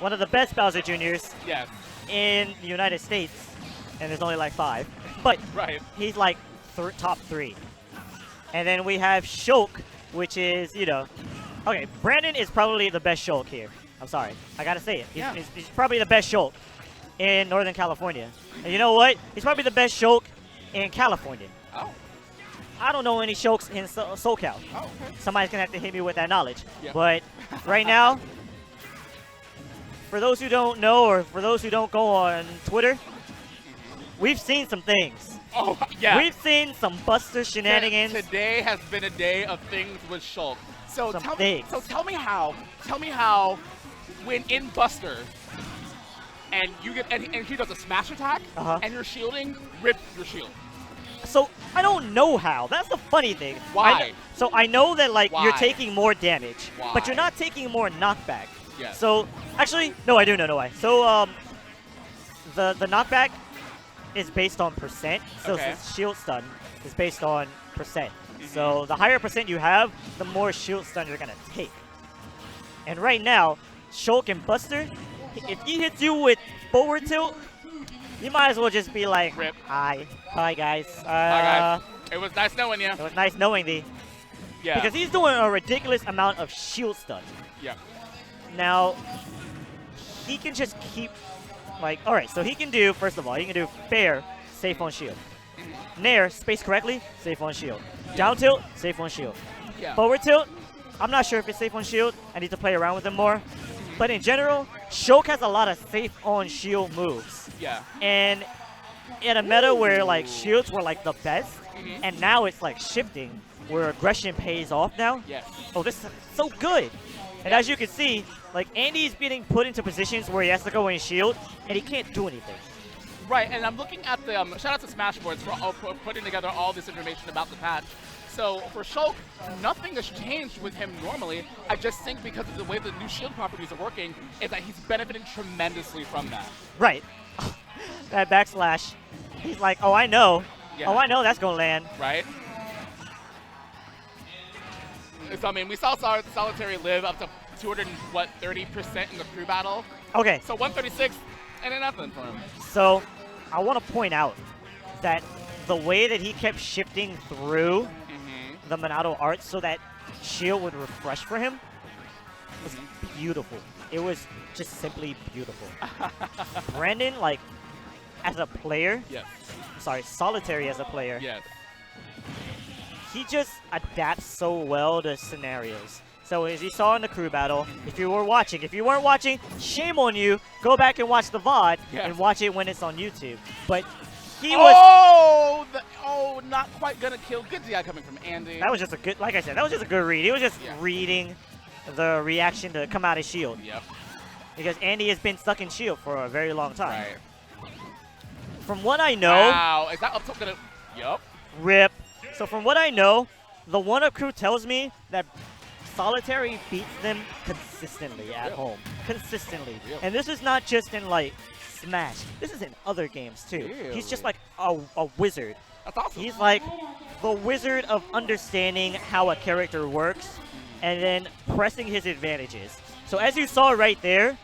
one of the best Bowser Juniors Yes. in the United States, and there's only like 5. But Right. he's like top 3. And then we have Shulk, which is, you know, okay, Brandon is probably the best Shulk here. I'm sorry, I gotta say it. He's probably the best Shulk in Northern California. And you know what? He's probably the best Shulk in California. Oh. I don't know any Shulks in SoCal. Oh, okay. Somebody's gonna have to hit me with that knowledge. Yeah. But right now, for those who don't know, or for those who don't go on Twitter, we've seen some things. Oh, yeah. We've seen some Buster shenanigans. Today has been a day of things with Shulk. So tell me how when in Buster and you get and he does a smash attack and you're shielding, rip your shield. So I don't know how. That's the funny thing. Why? So I know that like Why? you're taking more damage, but Why? you're not taking more knockback. Yes. So actually, no, I do know why. So the knockback is based on percent. So shield stun is based on percent. So the higher percent you have, the more shield stun you're gonna take. And right now, Shulk and Buster, if he hits you with forward tilt, you might as well just be like, Rip. Hi guys. Hi guys. It was nice knowing you. It was nice knowing thee. Yeah. Because he's doing a ridiculous amount of shield stun. Yeah. Now, he can just keep, like, alright, so he can do, first of all, he can do fair, safe on shield. Nair, space correctly, safe on shield. Down tilt, safe on shield. Yeah. Forward tilt, I'm not sure if it's safe on shield. I need to play around with him more. But in general, Shulk has a lot of safe on shield moves. Yeah. And in a meta where like shields were like the best, and now it's like shifting, where aggression pays off now. Yes. Oh, this is so good. And as you can see, like Andy's getting put into positions where he has to go in shield, and he can't do anything. Right, and I'm looking at the shout out to Smashboards for putting together all this information about the patch. So for Shulk, nothing has changed with him normally. I just think because of the way the new shield properties are working, is that he's benefiting tremendously from that. Right. That backslash. He's like, oh, I know. Yeah. Oh, I know that's going to land. Right? So, I mean, we saw Solitary live up to 230% in the crew battle. Okay. So 136, and then nothing for him. So I want to point out that the way that he kept shifting through the Monado art so that shield would refresh for him was beautiful. It was just simply beautiful. Brandon, like, as a player, sorry, Solitary as a player, he just adapts so well to scenarios. So as you saw in the crew battle, if you were watching, if you weren't watching, shame on you. Go back and watch the VOD and watch it when it's on YouTube. But he was... not quite gonna kill. Good DI coming from Andy. That was just a good, like I said, that was just a good read. He was just reading the reaction to come out of shield. Yep. Because Andy has been stuck in shield for a very long time. Right. From what I know... Wow, is that up top gonna... Yup. Rip. So from what I know, the one-up crew tells me that Solitary beats them consistently at home. Consistently. And this is not just in, like, Smash. This is in other games, too. He's just like a wizard. That's awesome. He's like the wizard of understanding how a character works and then pressing his advantages. So as you saw right there,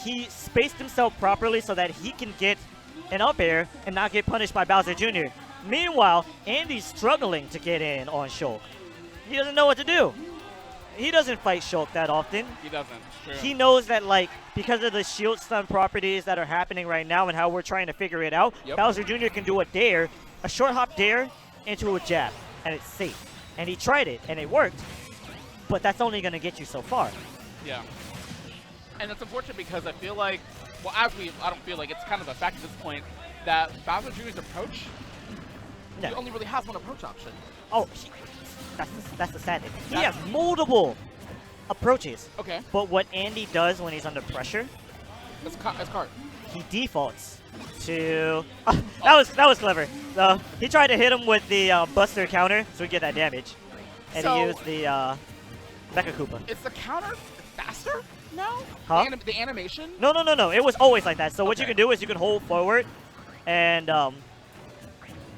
he spaced himself properly so that he can get an up air and not get punished by Bowser Jr. Meanwhile, Andy's struggling to get in on Shulk. He doesn't know what to do. He doesn't fight Shulk that often. He doesn't. True. He knows that, like, because of the shield stun properties that are happening right now and how we're trying to figure it out, Bowser Jr. can do a dare, a short hop dare into a jab, and it's safe. And he tried it, and it worked, but that's only going to get you so far. Yeah. And it's unfortunate because I feel like, well, I don't feel like, it's kind of a fact at this point, that Bowser Jr.'s approach, he only really has one approach option. Oh, that's the sad thing. He has multiple approaches. Okay. But what Andy does when he's under pressure, it's card. He defaults to... that was clever. So he tried to hit him with the Buster counter so he get that damage. And he used the Mecha Koopa. Is the counter faster now? Huh? The animation? No. It was always like that. So what you can do is you can hold forward and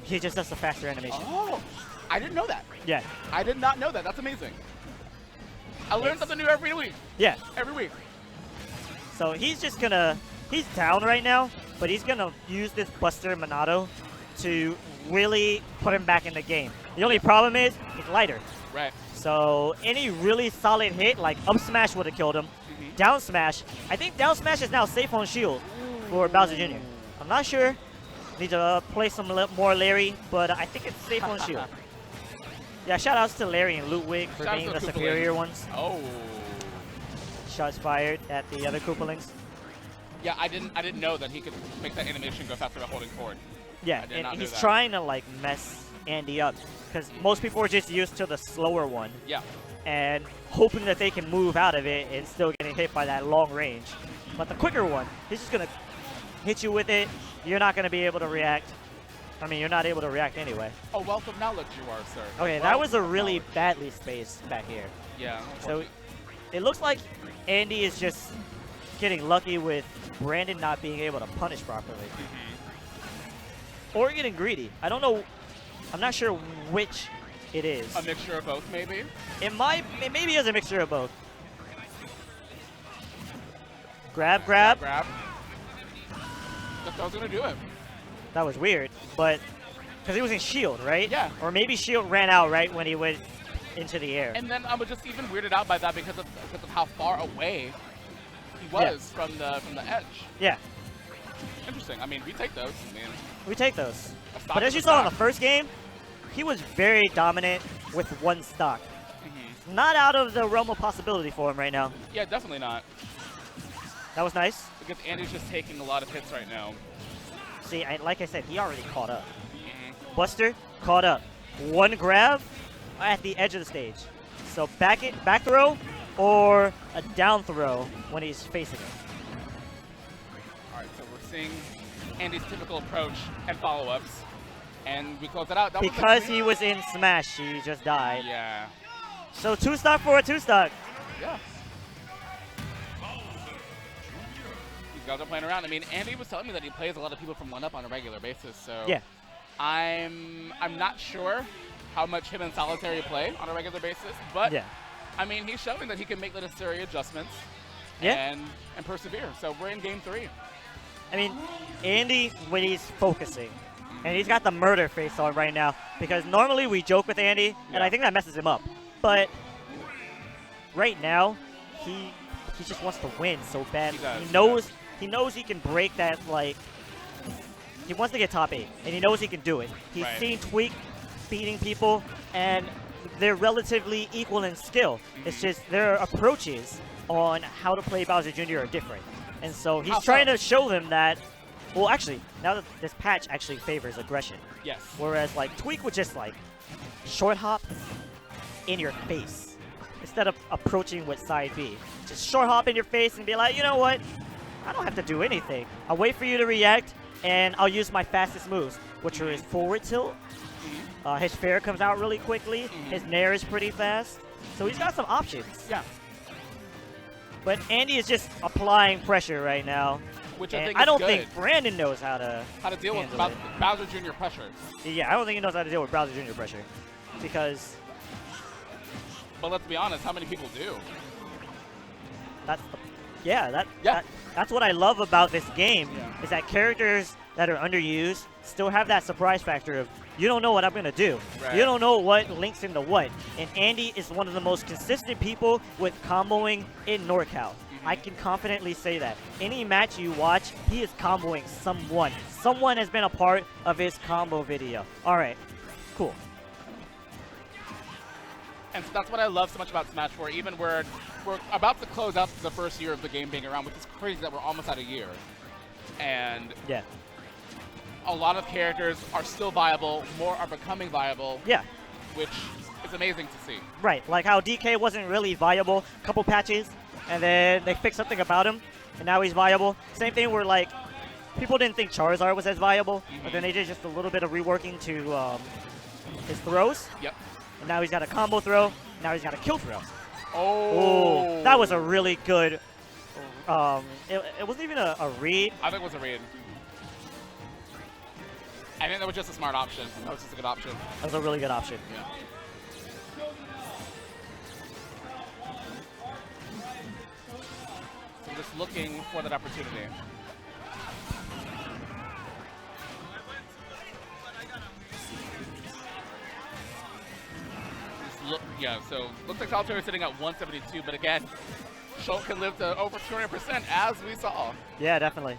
he just does the faster animation. Oh, I didn't know that. Yeah. I did not know that. That's amazing. I learn something new every week. Yeah. Every week. So he's just gonna, he's down right now, but he's gonna use this Buster Monado to really put him back in the game. The only problem is he's lighter. Right. So any really solid hit, like up smash would have killed him. Down smash, I think down smash is now safe on shield for Bowser Jr. I'm not sure. Need to play some more Larry, but I think it's safe on shield. Yeah, shout outs to Larry and Ludwig for being the superior ones. Oh. Shots fired at the other Koopalings. Yeah, I didn't know that he could make that animation go faster by holding forward. Yeah, and he's trying to like mess Andy up because most people are just used to the slower one. Yeah. And hoping that they can move out of it and still getting hit by that long range. But the quicker one, he's just gonna hit you with it. You're not gonna be able to react. I mean, you're not able to react anyway. Oh, welcome knowledge you are, sir. Okay, that was a really badly spaced back here. Yeah. So it looks like Andy is just getting lucky with Brandon not being able to punish properly. Or getting greedy. I don't know. I'm not sure which it is. A mixture of both, maybe? It maybe is a mixture of both. Grab, grab. Grab. That was going to do it. That was weird, but because he was in shield, right? Yeah. Or maybe shield ran out right when he went into the air. And then I was just even weirded out by that because of how far away he was from the edge. Yeah. Interesting. I mean, we take those. I mean, we take those. But as you saw in the first game, he was very dominant with one stock. Not out of the realm of possibility for him right now. Yeah, definitely not. That was nice. Because Andy's just taking a lot of hits right now. See, like I said, he already caught up. Buster caught up. One grab at the edge of the stage. So back throw or a down throw when he's facing it. All right, so we're seeing Andy's typical approach and follow-ups. And we close it out. That because he was in Smash, he just died. Yeah. So 2-stock for a 2-stock. Yeah. These guys are playing around. I mean, Andy was telling me that he plays a lot of people from 1-up on a regular basis. So yeah. I'm not sure how much him and Solitary play on a regular basis, but yeah. I mean, he's showing that he can make the necessary adjustments and persevere. So we're in game 3. I mean, Andy, when he's focusing, and he's got the murder face on right now, because normally we joke with Andy, and I think that messes him up. But right now, he just wants to win so bad. He knows he can break that, like, he wants to get top 8, and he knows he can do it. He's seen Tweak beating people, and they're relatively equal in skill. It's just their approaches on how to play Bowser Jr. are different. And so he's trying to show them that, well, actually, now that this patch actually favors aggression. Yes. Whereas, like, Tweak would just, like, short hop in your face instead of approaching with side B. Just short hop in your face and be like, you know what? I don't have to do anything. I'll wait for you to react, and I'll use my fastest moves, which are his forward tilt. His fair comes out really quickly. His nair is pretty fast. So he's got some options. Yeah. But Andy is just applying pressure right now. Which and I don't think Brandon knows how to deal with Bowser Jr. pressure. Yeah, I don't think he knows how to deal with Bowser Jr. pressure. Because... But let's be honest, how many people do? That's what I love about this game, is that characters that are underused still have that surprise factor of, you don't know what I'm going to do. Right. You don't know what links into what. And Andy is one of the most consistent people with comboing in NorCal. I can confidently say that. Any match you watch, he is comboing someone. Someone has been a part of his combo video. All right, cool. And so that's what I love so much about Smash 4. Even we're about to close out the first year of the game being around, which is crazy that we're almost at a year. And yeah, a lot of characters are still viable, more are becoming viable. Yeah. Which is amazing to see. Right, like how DK wasn't really viable a couple patches, and then they fixed something about him, and now he's viable. Same thing where, like, people didn't think Charizard was as viable, but then they did just a little bit of reworking to his throws. Yep. And now he's got a combo throw, now he's got a kill throw. Oh. Ooh, that was a really good, it wasn't even a read. I think it was a read. I think that was just a smart option. That was just a good option. That was a really good option. Yeah. So just looking for that opportunity. Yeah, so looks like Solitaire is sitting at 172, but again, Shulk can live to over 200% as we saw. Yeah, definitely.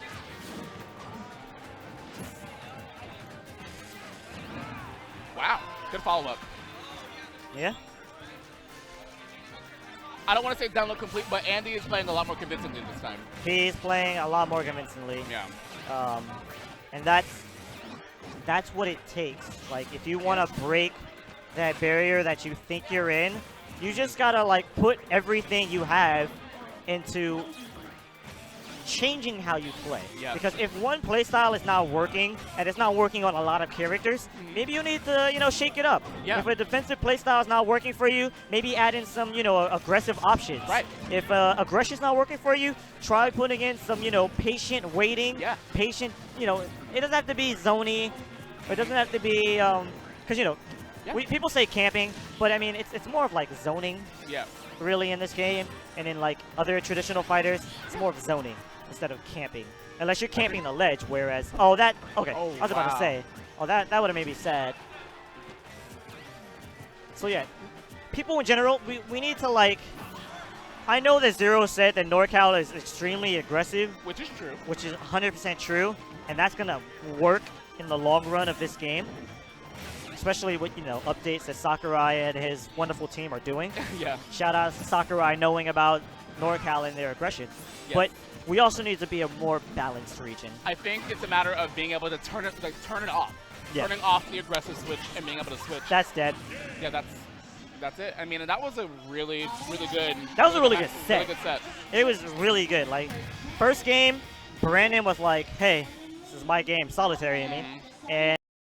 Wow, good follow-up. Yeah. I don't want to say download complete, but Andy is playing a lot more convincingly this time. He's playing a lot more convincingly. Yeah. And that's what it takes. Like, if you want to break that barrier that you think you're in, you just gotta like put everything you have into changing how you play. Yes. Because if one playstyle is not working, and it's not working on a lot of characters, maybe you need to, shake it up. Yeah. If a defensive playstyle is not working for you, maybe add in some, aggressive options. Right. If aggression's not working for you, try putting in some, patient waiting. Yeah. Patient, it doesn't have to be zony, or it doesn't have to be, because, Yeah. people say camping, but I mean, it's more of like zoning. Yeah. Really in this game, and in like other traditional fighters, it's more of zoning instead of camping. Unless you're camping the ledge, whereas I was about to say, that would have made me sad. So yeah, people in general, we need to like. I know that Zero said that NorCal is extremely aggressive, Which is true. which is 100% true, and that's gonna work in the long run of this game. Especially with, updates that Sakurai and his wonderful team are doing. Yeah. Shout out to Sakurai knowing about NorCal and their aggression. Yes. But we also need to be a more balanced region. I think it's a matter of being able to turn it off. Yeah. Turning off the aggressive switch and being able to switch. That's dead. Yeah, that's it. I mean, and that was a really, really good. That was a really good set. Really good set. It was really good. Like, first game, Brandon was like, hey, this is my game, solitary, I mean. And